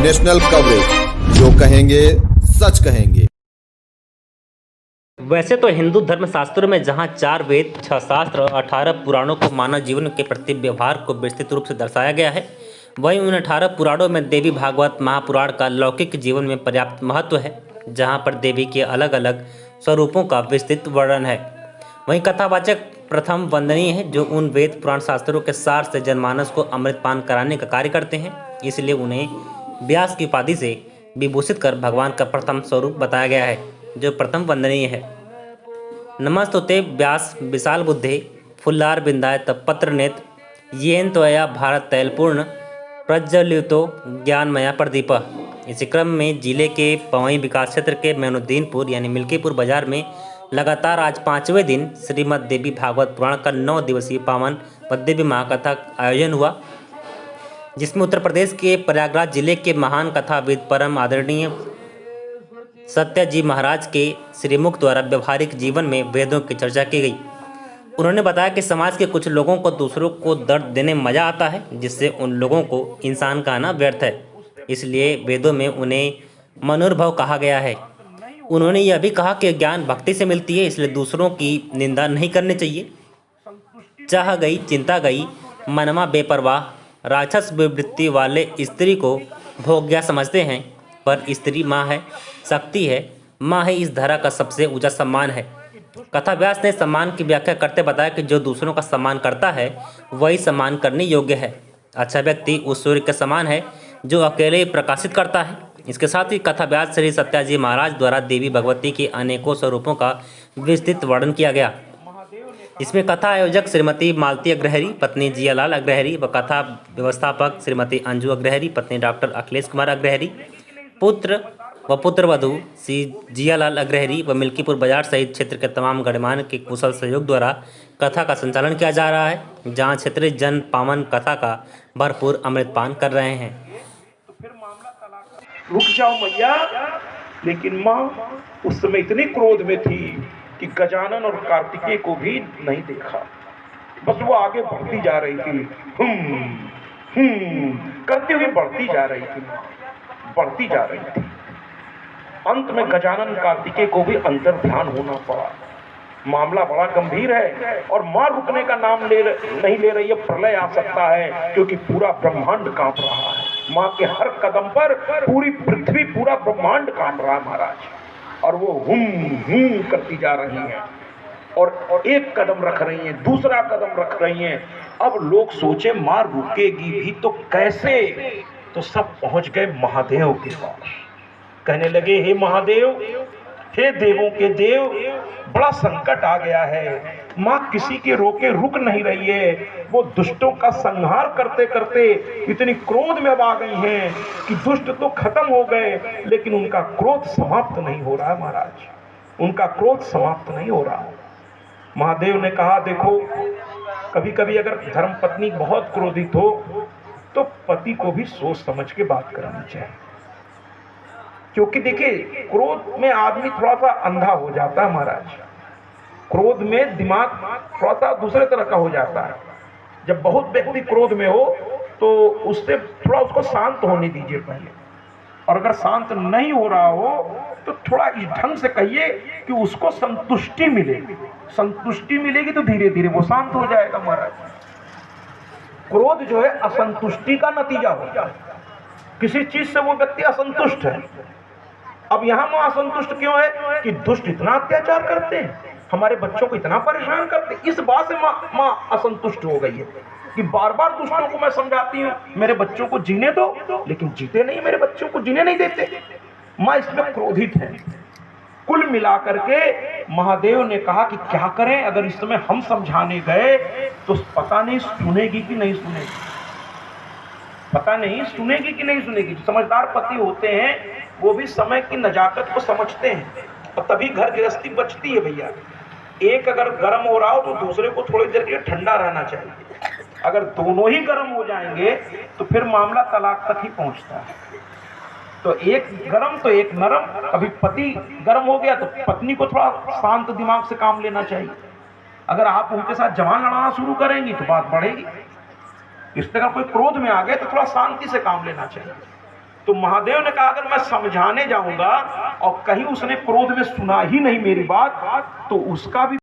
National coverage. जो कहेंगे सच कहेंगे। वैसे तो हिंदू धर्म शास्त्रों में जहाँ 4 वेद, 6 शास्त्र और 18 पुराणों को मानव जीवन के प्रति व्यवहार को विस्तृत रूप से दर्शाया गया है, वहीं उन 18 पुराणों में देवी भागवत महापुराण का लौकिक जीवन में पर्याप्त महत्व है, जहाँ पर देवी के अलग अलग स्वरूपों का विस्तृत वर्णन है। वहीं कथावाचक प्रथम वंदनीय है, जो उन वेद पुराण शास्त्रों के सार से जनमानस को अमृतपान कराने का कार्य करते हैं, इसलिए उन्हें व्यास की उपाधि से विभूषित कर भगवान का प्रथम स्वरूप बताया गया है, जो प्रथम वंदनीय है। नमस्तुते व्यास विशाल बुद्धे फुल्लार बिंदाय तपत्र नेत्र येन त्वया भारत तैलपूर्ण प्रज्वलितो ज्ञानमया प्रदीप। इसी क्रम में जिले के पवई विकास क्षेत्र के मैनुद्दीनपुर यानी मिल्कीपुर बाजार में लगातार आज 5वें दिन श्रीमद् देवी भागवत पुराण का 9 दिवसीय पावन व दिव्य महाकथा का आयोजन हुआ, जिसमें उत्तर प्रदेश के प्रयागराज जिले के महान कथाविद परम आदरणीय सत्याजी महाराज के श्रीमुख द्वारा व्यवहारिक जीवन में वेदों की चर्चा की गई। उन्होंने बताया कि समाज के कुछ लोगों को दूसरों को दर्द देने में मज़ा आता है, जिससे उन लोगों को इंसान कहना व्यर्थ है, इसलिए वेदों में उन्हें मनुर्भव कहा गया है। उन्होंने यह भी कहा कि ज्ञान भक्ति से मिलती है, इसलिए दूसरों की निंदा नहीं करनी चाहिए। चाह गई चिंता गई मनमा बेपरवाह, राक्षस विवृत्ति वाले स्त्री को भोग्या समझते हैं, पर स्त्री माँ है, शक्ति है, माँ ही इस धरा का सबसे ऊंचा सम्मान है। कथा व्यास ने सम्मान की व्याख्या करते बताया कि जो दूसरों का सम्मान करता है वही सम्मान करने योग्य है। अच्छा व्यक्ति उस सूर्य के समान है जो अकेले प्रकाशित करता है। इसके साथ ही कथा व्यास श्री सत्याजी महाराज द्वारा देवी भगवती के अनेकों स्वरूपों का विस्तृत वर्णन किया गया। इसमें कथा आयोजक श्रीमती मालती अग्रहरी पत्नी जियालाल अग्रहरी व कथा व्यवस्थापक श्रीमती अंजू अग्रहरी पत्नी डॉक्टर अखिलेश कुमार अग्रहरी, पुत्र व पुत्रवधू श्री जियालाल अग्रहरी व मिल्कीपुर बाजार सहित क्षेत्र के तमाम गणमान्य के कुशल सहयोग द्वारा कथा का संचालन किया जा रहा है, जहां क्षेत्रीय जन पावन कथा का भरपूर अमृतपान कर रहे हैं। रुक जाओ मैया, लेकिन माँ उस समय इतने क्रोध में थी कि गजानन और कार्तिकेय को भी नहीं देखा। बस वो आगे बढ़ती जा रही थी, करते हुए बढ़ती जा रही थी, बढ़ती जा रही थी। अंत में गजानन कार्तिकेय को भी अंतर ध्यान होना पड़ा। मामला बड़ा गंभीर है और मां रुकने का नाम नहीं ले रही है। प्रलय आ सकता है, क्योंकि पूरा ब्रह्मांड कांप रहा है। मां के हर कदम पर पूरी पृथ्वी, पूरा ब्रह्मांड कांप रहा है महाराज, और वो हुम करती जा रही हैं और एक कदम रख रही हैं, दूसरा कदम रख रही हैं। अब लोग सोचे मां रुकेगी भी तो कैसे, तो सब पहुंच गए महादेव के पास। कहने लगे, हे महादेव, हे देवों के देव, बड़ा संकट आ गया है। माँ किसी के रोके रुक नहीं रही है। वो दुष्टों का संहार करते करते इतनी क्रोध में अब आ गई हैं कि दुष्ट तो खत्म हो गए, लेकिन उनका क्रोध समाप्त नहीं हो रहा है महाराज, उनका क्रोध समाप्त नहीं हो रहा। महादेव ने कहा, देखो, कभी कभी अगर धर्मपत्नी बहुत क्रोधित हो तो पति को भी सोच समझ के बात करनी चाहिए, क्योंकि देखिए क्रोध में आदमी थोड़ा सा अंधा हो जाता है महाराज। क्रोध में दिमाग थोड़ा सा दूसरे तरह का हो जाता है। जब बहुत व्यक्ति क्रोध में हो तो उससे थोड़ा उसको शांत होने दीजिए पहले, और अगर शांत नहीं हो रहा हो तो थोड़ा इस ढंग से कहिए कि उसको संतुष्टि मिले। संतुष्टि मिलेगी तो धीरे धीरे वो शांत हो जाएगा महाराज। क्रोध जो है असंतुष्टि का नतीजा होता है। किसी चीज से वो व्यक्ति असंतुष्ट है। अब यहाँ माँ असंतुष्ट क्यों है कि दुष्ट इतना अत्याचार करते हैं, हमारे बच्चों को इतना परेशान करते हैं। इस बात से माँ असंतुष्ट हो गई है कि बार बार दुष्टों को मैं समझाती हूँ मेरे बच्चों को जीने दो, लेकिन जीते नहीं, मेरे बच्चों को जीने नहीं देते। माँ इसमें क्रोधित है। कुल मिलाकर के महादेव ने कहा कि क्या करें, अगर इस समय हम समझाने गए तो पता नहीं सुनेगी कि नहीं सुनेगी, पता नहीं सुनेगी कि नहीं सुनेगी। समझदार पति होते हैं वो भी समय की नजाकत को समझते हैं, और तभी घर गृहस्थी बचती है भैया। एक अगर गर्म हो रहा हो तो दूसरे को थोड़ी देर के लिए ठंडा रहना चाहिए। अगर दोनों ही गर्म हो जाएंगे तो फिर मामला तलाक तक ही पहुंचता है। तो एक गर्म तो एक नरम। कभी पति गर्म हो गया तो पत्नी को थोड़ा शांत दिमाग से काम लेना चाहिए। अगर आप उनके साथ जवान लड़ाना शुरू करेंगी तो बात बढ़ेगी। इस तरह कोई क्रोध में आ गए तो थोड़ा शांति से काम लेना चाहिए। तो महादेव ने कहा अगर मैं समझाने जाऊंगा और कहीं उसने क्रोध में सुना ही नहीं मेरी बात तो उसका भी